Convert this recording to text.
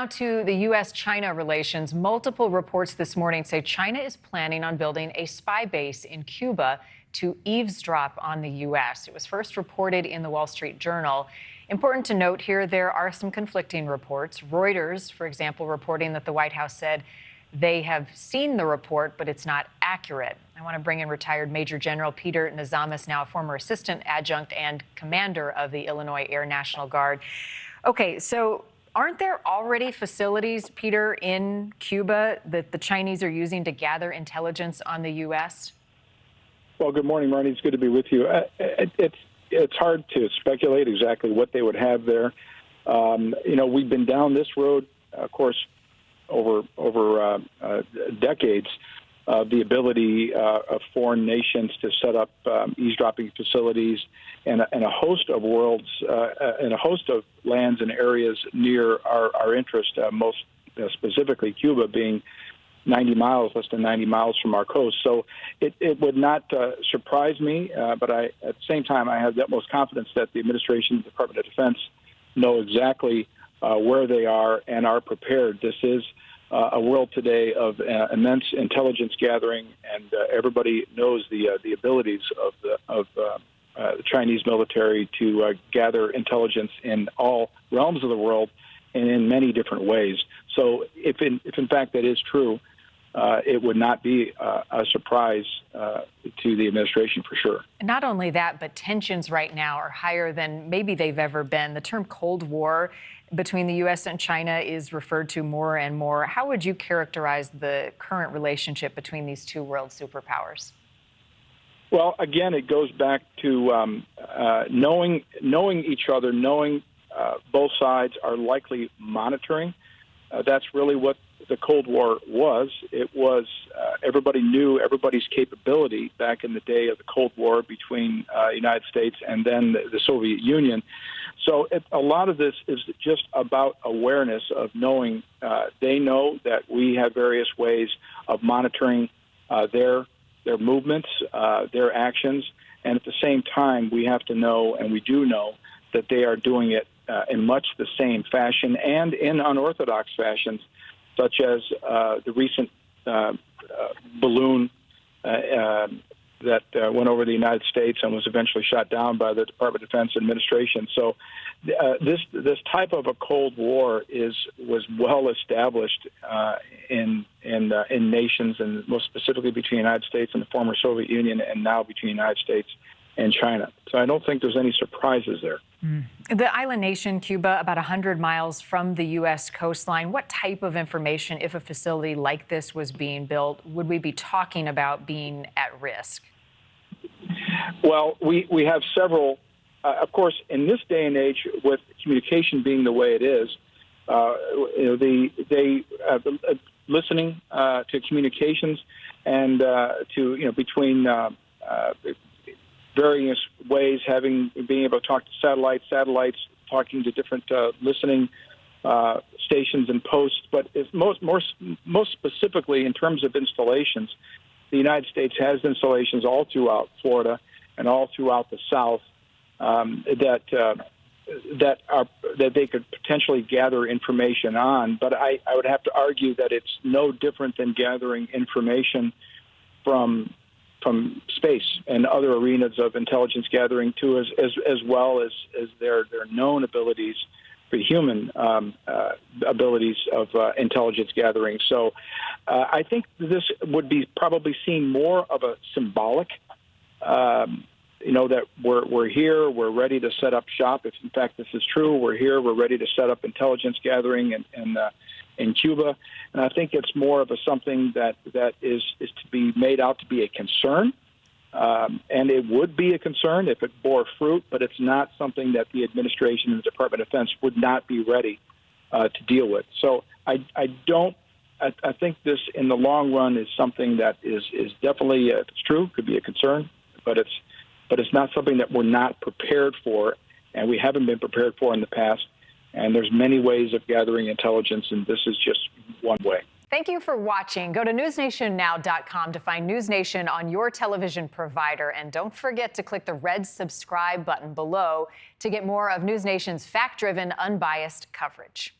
Now to the U.S.-China relations. Multiple reports this morning say China is planning on building a spy base in Cuba to eavesdrop on the U.S. It was first reported in the Wall Street Journal. Important to note here, there are some conflicting reports. Reuters, for example, reporting that the White House said they have seen the report, but it's not accurate. I want to bring in retired Major General Peter Nezamis, now a former assistant adjunct and commander of the Illinois Air National Guard. Okay, so aren't there already facilities, Peter, in Cuba that the Chinese are using to gather intelligence on the U.S.? Well, good morning, Marni. It's good to be with you. It's hard to speculate exactly what they would have there. We've been down this road, of course, over decades. The ability of foreign nations to set up eavesdropping facilities and a host of worlds and a host of lands and areas near our interest, most specifically Cuba being less than 90 miles from our coast. So it would not surprise me, but at the same time, I have the utmost confidence that the administration and the Department of Defense know exactly where they are and are prepared. This is a world today of immense intelligence gathering, and everybody knows the abilities of the Chinese military to gather intelligence in all realms of the world and in many different ways. So if in fact that is true, it would not be a surprise to the administration for sure. Not only that, but tensions right now are higher than maybe they've ever been. The term Cold War between the U.S. and China is referred to more and more. How would you characterize the current relationship between these two world superpowers? Well, again, it goes back to knowing each other, knowing both sides are likely monitoring. That's really what the Cold War was. It was everybody knew everybody's capability back in the day of the Cold War between the United States and then the Soviet Union. So a lot of this is just about awareness of knowing. They know that we have various ways of monitoring their movements, their actions, and at the same time, we have to know, and we do know, that they are doing it in much the same fashion and in unorthodox fashions, such as the recent balloon that went over the United States and was eventually shot down by the Department of Defense administration. So this type of a Cold War was well established in nations, and most specifically between the United States and the former Soviet Union, and now between the United States and China. So I don't think there's any surprises there. The island nation, Cuba, about 100 miles from the U.S. coastline. What type of information, if a facility like this was being built, would we be talking about being at risk? Well, we have several. Of course, in this day and age, with communication being the way it is, listening to communications and between various ways, being able to talk to satellites talking to different listening stations and posts. But it's most specifically in terms of installations, the United States has installations all throughout Florida and all throughout the South that they could potentially gather information on. But I would have to argue that it's no different than gathering information from space and other arenas of intelligence gathering too, as well as their known abilities for human abilities of intelligence gathering. So I think this would be probably seen more of a symbolic, that we're here, we're ready to set up shop. If in fact this is true, we're here, we're ready to set up intelligence gathering in Cuba. And I think it's more of something that is to be made out to be a concern. And it would be a concern if it bore fruit, but it's not something that the administration and the Department of Defense would not be ready to deal with. So I think this in the long run is something that is definitely, if it's true, could be a concern, but it's not something that we're not prepared for, and we haven't been prepared for in the past. And there's many ways of gathering intelligence, and this is just one way. Thank you for watching. Go to NewsNationNow.com to find NewsNation on your television provider. And don't forget to click the red subscribe button below to get more of NewsNation's fact-driven, unbiased coverage.